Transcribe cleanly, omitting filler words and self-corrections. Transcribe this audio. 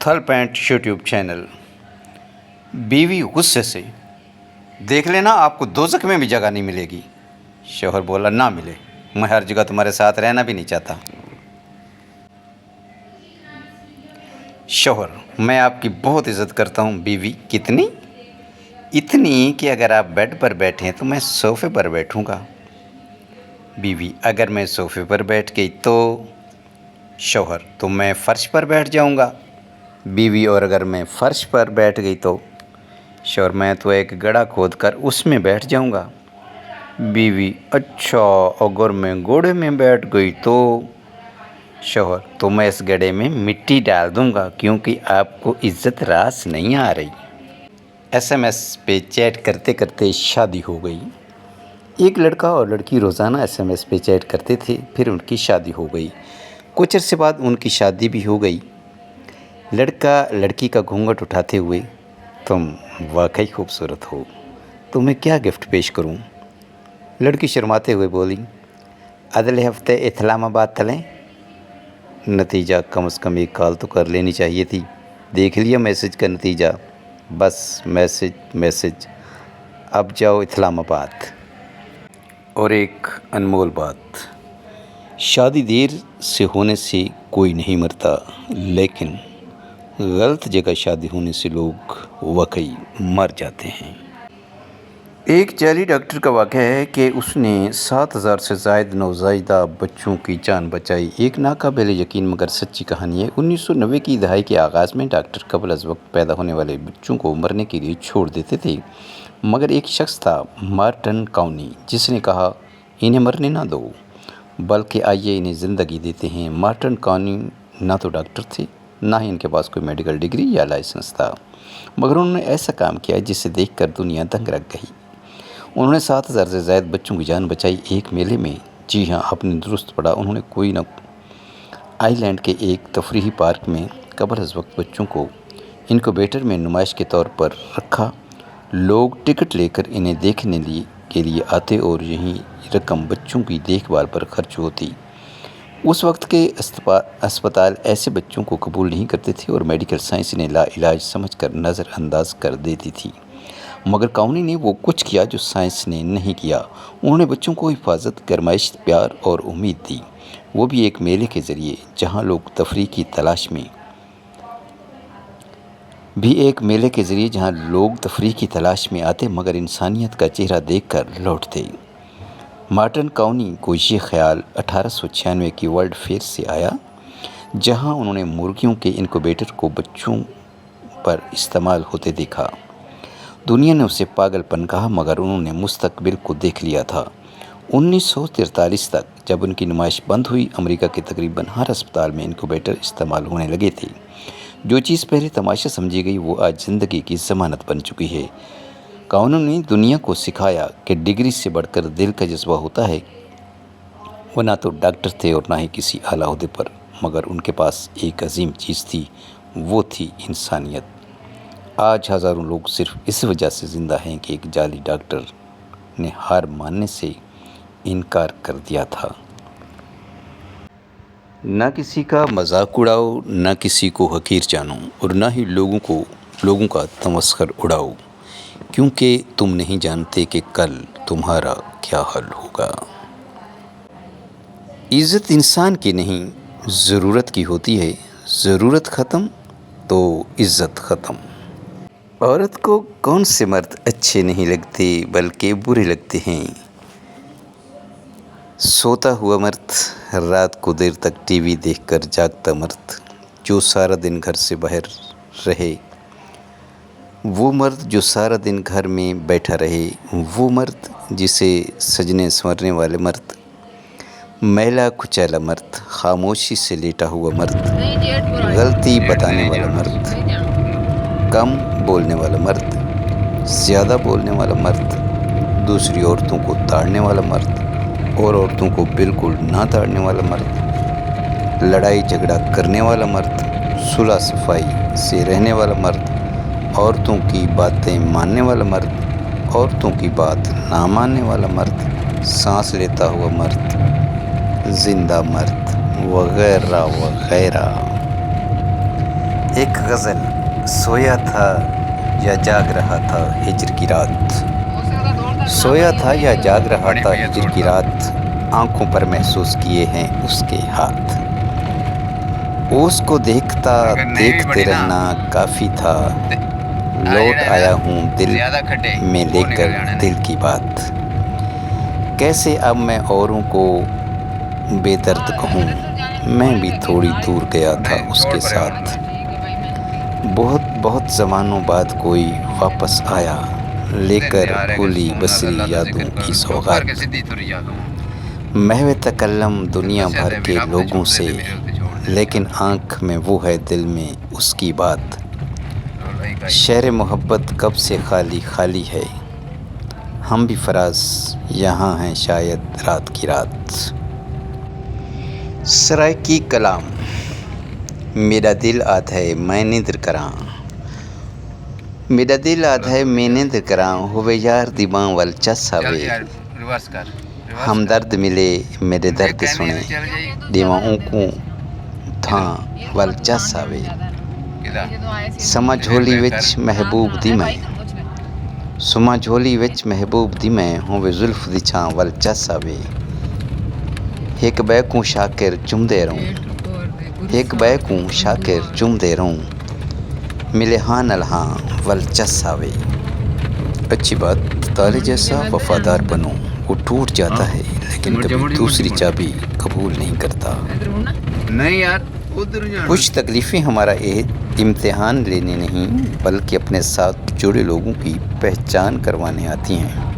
थल pant YouTube channel. बीवी गुस्से से, देख लेना आपको दोज़ख में भी जगह नहीं मिलेगी। शौहर बोला, ना मिले, मैं हर जगह तुम्हारे साथ रहना भी नहीं चाहता। शौहर, मैं आपकी बहुत इज़्ज़त करता हूँ। बीवी, कितनी? इतनी कि अगर आप बेड पर बैठें तो मैं सोफ़े पर बैठूँगा। बीवी, अगर मैं सोफ़े पर बैठ गई तो? शौहर, तो मैं फ़र्श पर बैठ जाऊँगा। बीवी, और अगर मैं फ़र्श पर बैठ गई तो? शौहर, मैं तो एक गड्ढा खोद कर उसमें बैठ जाऊँगा। बीवी, अच्छा, अगर मैं घोड़े में बैठ गई तो? शौहर, तो मैं इस गड्ढे में मिट्टी डाल दूँगा क्योंकि आपको इज़्ज़त रास नहीं आ रही। एसएमएस पे चैट करते करते शादी हो गई। एक लड़का और लड़की रोज़ाना एसएमएस पे चैट करते थे, फिर उनकी शादी हो गई। कुछ अर्से बाद उनकी शादी भी हो गई। लड़का लड़की का घूंघट उठाते हुए, तुम वाकई खूबसूरत हो, तुम्हें क्या गिफ्ट पेश करूं? लड़की शर्माते हुए बोली, अगले हफ्ते इस्लामाबाद चलें। नतीजा कम से कम एक कॉल तो कर लेनी चाहिए थी। देख लिया मैसेज का नतीजा, बस मैसेज। अब जाओ इस्लामाबाद। और एक अनमोल बात, शादी देर से होने से कोई नहीं मरता, लेकिन गलत जगह शादी होने से लोग वाकई मर जाते हैं। एक जाली डॉक्टर का वाक़या है कि उसने 7,000 से ज़ायद नवज़ायदा बच्चों की जान बचाई। एक नाकाबिल यकीन मगर सच्ची कहानी है। 1990 की दहाई के आगाज़ में डॉक्टर कबल अज़ वक्त पैदा होने वाले बच्चों को मरने के लिए छोड़ देते थे, मगर एक शख्स था, मार्टन काउनी, जिसने कहा, इन्हें मरने ना दो, बल्कि आइए इन्हें ज़िंदगी देते हैं। मार्टन काउनी ना तो डॉक्टर थे, ना ही इनके पास कोई मेडिकल डिग्री या लाइसेंस था, मगर उन्होंने ऐसा काम किया जिसे देखकर दुनिया दंग रह गई। उन्होंने 7,000 से ज़ायद बच्चों की जान बचाई एक मेले में। जी हाँ, आपने दुरुस्त पढ़ा। उन्होंने कोई न आइलैंड के एक तफरीही पार्क में कबल अज़ वक्त बच्चों को इनक्यूबेटर में नुमाइश के तौर पर रखा। लोग टिकट लेकर इन्हें देखने के लिए आते और यही रकम बच्चों की देखभाल पर खर्च होती। उस वक्त के अस्पताल ऐसे बच्चों को कबूल नहीं करते थे और मेडिकल साइंस इन्हें लाइलाज समझकर नज़रअंदाज कर देती थी, मगर काउनी ने वो कुछ किया जो साइंस ने नहीं किया। उन्होंने बच्चों को हिफाजत, गरमाइश, प्यार और उम्मीद दी, वो भी एक मेले के ज़रिए, जहाँ लोग तफरीह की तलाश में आते मगर इंसानियत का चेहरा देखकर लौटते। मार्टन काउनी को ये ख्याल 1896 की वर्ल्ड फेयर से आया, जहां उन्होंने मुर्गियों के इनक्यूबेटर को बच्चों पर इस्तेमाल होते देखा। दुनिया ने उसे पागलपन कहा, मगर उन्होंने मुस्तकबिल को देख लिया था। 1943 तक जब उनकी नुमाइश बंद हुई, अमेरिका के तकरीबन हर अस्पताल में इनक्यूबेटर इस्तेमाल होने लगे थे। जो चीज़ पहले तमाशा समझी गई वो आज ज़िंदगी की ज़मानत बन चुकी है। काउनी ने दुनिया को सिखाया कि डिग्री से बढ़कर दिल का जज्बा होता है। वो ना तो डॉक्टर थे और ना ही किसी आला ओहदे पर, मगर उनके पास एक अजीम चीज़ थी, वो थी इंसानियत। आज हज़ारों लोग सिर्फ इस वजह से ज़िंदा हैं कि एक जाली डॉक्टर ने हार मानने से इनकार कर दिया था। ना किसी का मजाक उड़ाओ, ना किसी को हकीर जानो, और ना ही लोगों का तमस्खर उड़ाओ, क्योंकि तुम नहीं जानते कि कल तुम्हारा क्या हाल होगा। इज़्ज़त इंसान की नहीं, ज़रूरत की होती है। ज़रूरत ख़त्म तो इज़्ज़त ख़त्म। औरत को कौन से मर्द अच्छे नहीं लगते, बल्कि बुरे लगते हैं। सोता हुआ मर्द, रात को देर तक टीवी देखकर जागता मर्द, जो सारा दिन घर से बाहर रहे, वो मर्द जो सारा दिन घर में बैठा रहे, वो मर्द जिसे सजने संवरने वाले मर्द, मैला कुचैला मर्द, खामोशी से लेटा हुआ मर्द, गलती बताने वाला मर्द, कम बोलने वाला मर्द, ज़्यादा बोलने वाला मर्द, दूसरी औरतों को ताड़ने वाला मर्द और औरतों को बिल्कुल ना ताड़ने वाला मर्द, लड़ाई झगड़ा करने वाला मर्द, सुलह सफाई से रहने वाला मर्द, औरतों की बातें मानने वाला मर्द, औरतों की बात ना मानने वाला मर्द, सांस लेता हुआ मर्द, जिंदा मर्द, वगैरह वगैरह। ایک غزل سویا تھا یا جاگ رہا تھا ہجر کی رات، سویا تھا یا جاگ رہا تھا ہجر کی رات، آنکھوں پر محسوس کیے ہیں اس کے ہاتھ، اس کو دیکھتا دیکھتے رہنا کافی تھا، لوٹ آیا ہوں دل میں لے کر دل کی بات، کیسے اب میں اوروں کو بے درد کہوں، میں بھی تھوڑی دور گیا تھا اس کے ساتھ، بہت زمانوں بعد کوئی واپس آیا لے کر بھولی بسری یادوں کی سوغات، محو تکلم دنیا بھر کے لوگوں سے، لیکن آنکھ میں وہ ہے دل میں اس کی بات، شہر محبت کب سے خالی خالی ہے، ہم بھی فراز یہاں ہیں شاید رات کی رات۔ سرائیکی کلام میرا دل آدھ ہے میں نیندر کراں، میرا دل آدھ ہے میں نیندر کراں، ہوئے یار دیواں ول چس آوے، ہم درد ملے میرے درد سنے، دیواں کو تھاں ول چس آوے، سما جھولی وچ محبوب دی میں، سما جھولی وچ محبوب دی میں، ہوئے زلف دی چھاں ول چس آوے، ایک بے کو شاکر چمدے رہوں، ایک بے کو شاکر چمدے رہوں، ملے ہاں نلہاں ول چس آوے۔ اچھی بات، تالے جیسا وفادار بنو، وہ ٹوٹ جاتا ہے لیکن کبھی دوسری چابی قبول نہیں کرتا۔ کچھ تکلیفیں ہمارا امتحان لینے نہیں بلکہ اپنے ساتھ جڑے لوگوں کی پہچان کروانے آتی ہیں۔